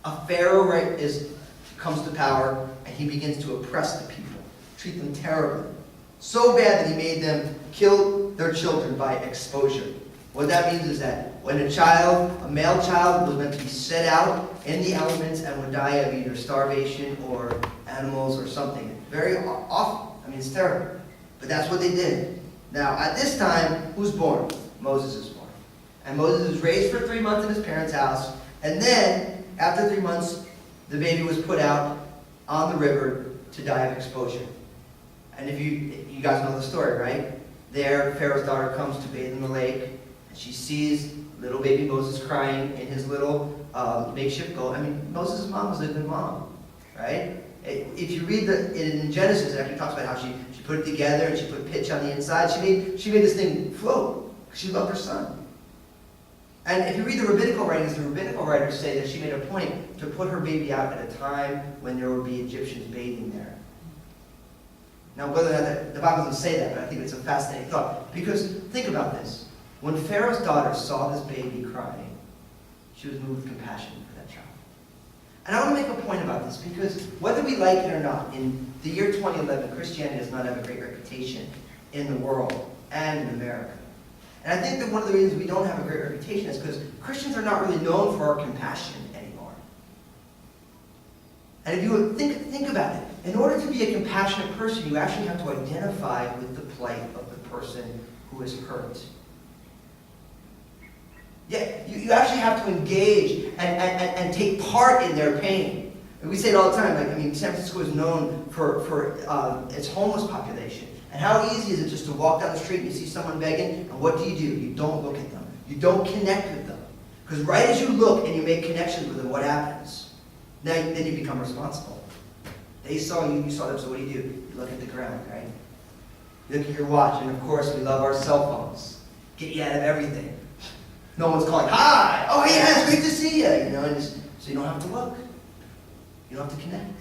a Pharaoh comes to power, and he begins to oppress the people, treat them terribly. So bad that he made them kill their children by exposure. What that means is that when a male child, was meant to be set out in the elements and would die of either starvation or animals or something. Very awful. I mean, it's terrible. But that's what they did. Now, at this time, who's born? Moses is born. And Moses was raised for 3 months in his parents' house. And then, after 3 months, the baby was put out on the river to die of exposure. And if you guys know the story, right? There, Pharaoh's daughter comes to bathe in the lake, and she sees little baby Moses crying in his little makeshift boat. I mean, Moses' mom was a good mom, right? If you read in Genesis, it actually talks about how she put it together and she put pitch on the inside. She made this thing float because she loved her son. And if you read the rabbinical writers say that she made a point to put her baby out at a time when there would be Egyptians bathing there. Now, whether or not the Bible doesn't say that, but I think it's a fascinating thought. Because think about this. When Pharaoh's daughter saw this baby crying, she was moved with compassion for that child. And I want to make a point about this because whether we like it or not, in the year 2011, Christianity does not have a great reputation in the world and in America. And I think that one of the reasons we don't have a great reputation is because Christians are not really known for our compassion anymore. And if you would think about it, in order to be a compassionate person, you actually have to identify with the plight of the person who is hurt. Yeah, you actually have to engage and take part in their pain. And we say it all the time. San Francisco is known for its homeless population. And how easy is it just to walk down the street and you see someone begging, and what do? You don't look at them. You don't connect with them. Because right as you look and you make connections with them, what happens? Then you become responsible. They saw you, you saw them, so what do? You look at the ground, right? You look at your watch, and of course we love our cell phones. Get you out of everything. No one's calling, hi! Oh yeah, it's great to see you! And so you don't have to look. You don't have to connect.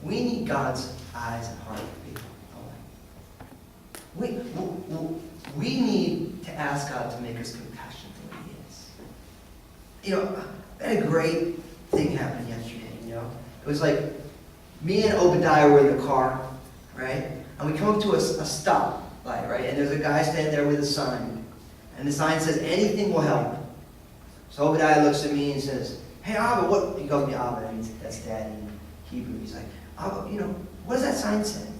We need God's eyes and heart for people, don't we? We need to ask God to make us compassionate the way He is. I had a great thing happen yesterday, It was like, me and Obadiah were in the car, right? And we come up to a stop light, right? And there's a guy standing there with a sign. And the sign says, anything will help. So Obadiah looks at me and says, hey, Abba, what? He calls me Abba, that means that's dad in Hebrew. He's like, Abba, what does that sign say? I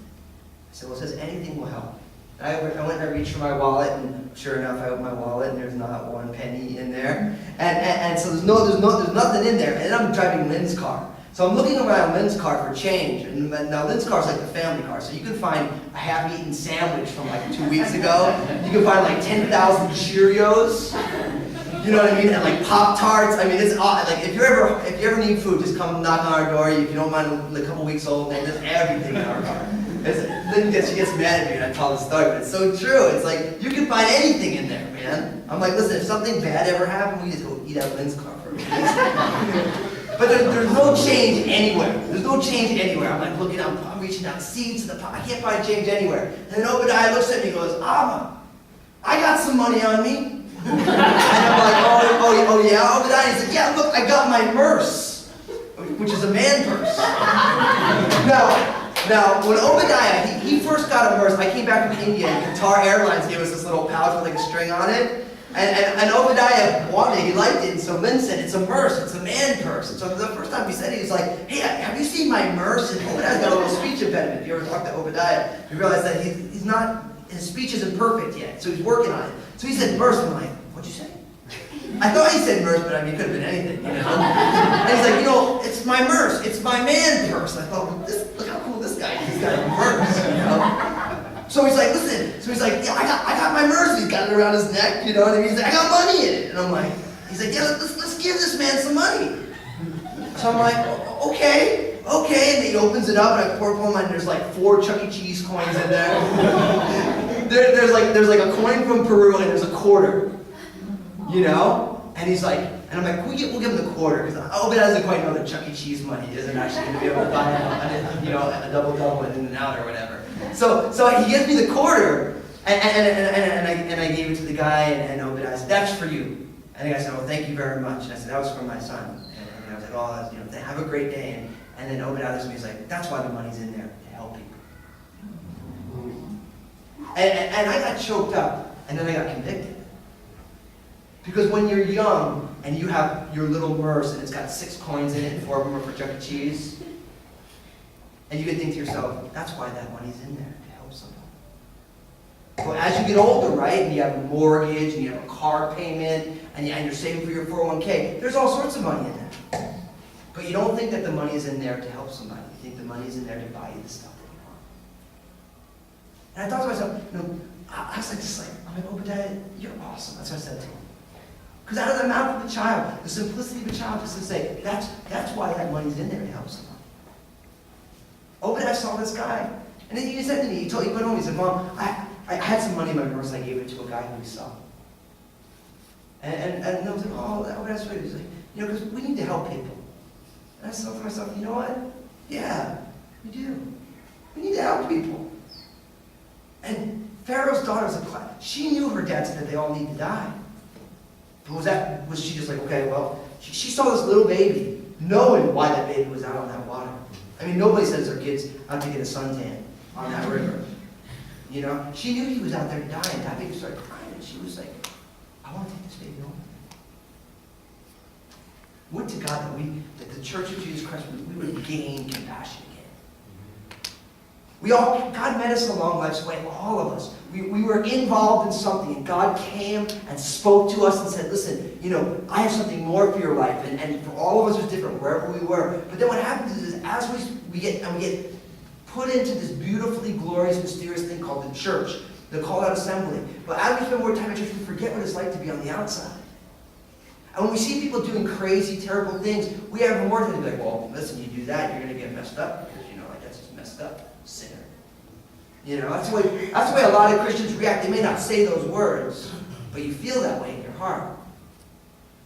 said, well, it says anything will help. And I went and I reached for my wallet, and sure enough, I opened my wallet, and there's not one penny in there. And so there's nothing in there. And then I'm driving Lynn's car. So I'm looking around Lynn's car for change. And now Lynn's car is like the family car. So you can find a half-eaten sandwich from like 2 weeks ago. You can find like 10,000 Cheerios. You know what I mean? And like Pop-Tarts. I mean, it's odd. Like if you ever need food, just come knock on our door. If you don't mind, a couple weeks old, and there's everything in our car. Lynn she gets mad at me when I tell the story, but it's so true. It's like, you can find anything in there, man. I'm like, listen, if something bad ever happened, we just go eat out Lynn's car for a minute. But there's no change anywhere. There's no change anywhere. I'm like looking, I'm reaching out, seeds to the pot. I can't find change anywhere. And then Obadiah looks at me and goes, Abba, I got some money on me. And I'm like, oh yeah, Obadiah? He's like, yeah, look, I got my purse, which is a man purse. Now, when Obadiah, he first got a purse, I came back from India, and Qatar Airlines gave us this little pouch with like a string on it. And Obadiah wanted it, he liked it, and so Lynn said, it's a purse, it's a man purse. And so the first time he said it, he was like, hey, have you seen my purse? And Obadiah's got a little speech impediment. If you ever talk to Obadiah, you realize that he's not, his speech isn't perfect yet, so he's working on it. So he said purse, and I'm like, what'd you say? I thought he said purse, but I mean, it could have been anything, And he's like, it's my purse, it's my man purse. And I thought, look how cool this guy is, he's got a purse, So he's like, listen, yeah, I got my purse, he's got it around his neck, He's like, I got money in it. And I'm like, he's like, yeah, let's give this man some money. So I'm like, okay. And then he opens it up, and I pour him, and there's like 4 Chuck E. Cheese coins in there. There's like a coin from Peru, and there's a quarter. And he's like, and I'm like, we'll give him the quarter, because Obadiah doesn't quite know that Chuck E. Cheese money isn't actually going to be able to buy a double and in and out or whatever. So he gives me the quarter, and I gave it to the guy, and Obadiah said, that's for you. And the guy said, oh, thank you very much. And I said, that was from my son. And I was like, oh, have a great day. And then Obadiah looks at me, he's like, that's why the money's in there, to help people. And I got choked up, and then I got convicted. Because when you're young, and you have your little purse, and it's got 6 coins in it, and 4 of them are for Chuck E. Cheese, and you can think to yourself, that's why that money's in there, to help someone. Well, as you get older, right, and you have a mortgage, and you have a car payment, and you're saving for your 401k, there's all sorts of money in there. But you don't think that the money is in there to help somebody. You think the money is in there to buy you the stuff that you want. And I thought to myself, I was like, I'm like, Obadiah, you're awesome. That's what I said to him. Because out of the mouth of a child, the simplicity of a child, just to say, that's why that money's in there, to help someone. Obadiah saw this guy, and then he said to me, he went home, he said, Mom, I had some money in my purse, I gave it to a guy who we saw. And I was like, oh, that's right. He's like, because we need to help people. And I thought to myself, you know what? Yeah, we do. We need to help people. And Pharaoh's daughter, she knew her dad said that they all need to die. But was she just like, okay, well, she saw this little baby, knowing why that baby was out on that water. I mean, nobody sends their kids out to get a suntan on that river. She knew he was out there dying. That baby started crying, and she was like, I want to take this baby home. Would to God that the Church of Jesus Christ, we would gain compassion again. God met us along life's way, all of us. We were involved in something, and God came and spoke to us and said, listen, I have something more for your life. And for all of us, it was different wherever we were. But then what happens is, as we get put into this beautifully glorious, mysterious thing called the church, the called out assembly. But as we spend more time in church, we forget what it's like to be on the outside. And when we see people doing crazy, terrible things, we have more to be like, well, listen, you do that, you're going to get messed up, because, that's just messed up, sinner. That's the way a lot of Christians react. They may not say those words, but you feel that way in your heart.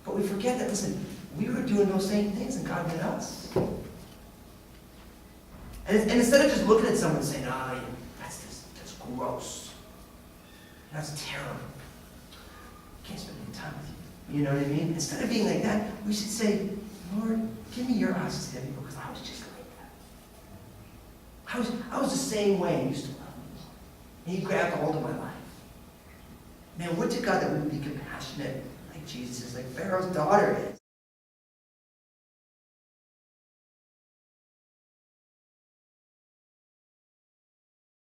But we forget that, listen, we were doing those same things, and God met us. And instead of just looking at someone and saying, that's gross, that's terrible, I can't spend any time with you. You know what I mean? Instead of being like that, we should say, Lord, give me your eyes to see people, because I was just like that. I was the same way and used to love me. And he grabbed a hold of my life. Man, would to God that we would be compassionate like Jesus is, like Pharaoh's daughter is.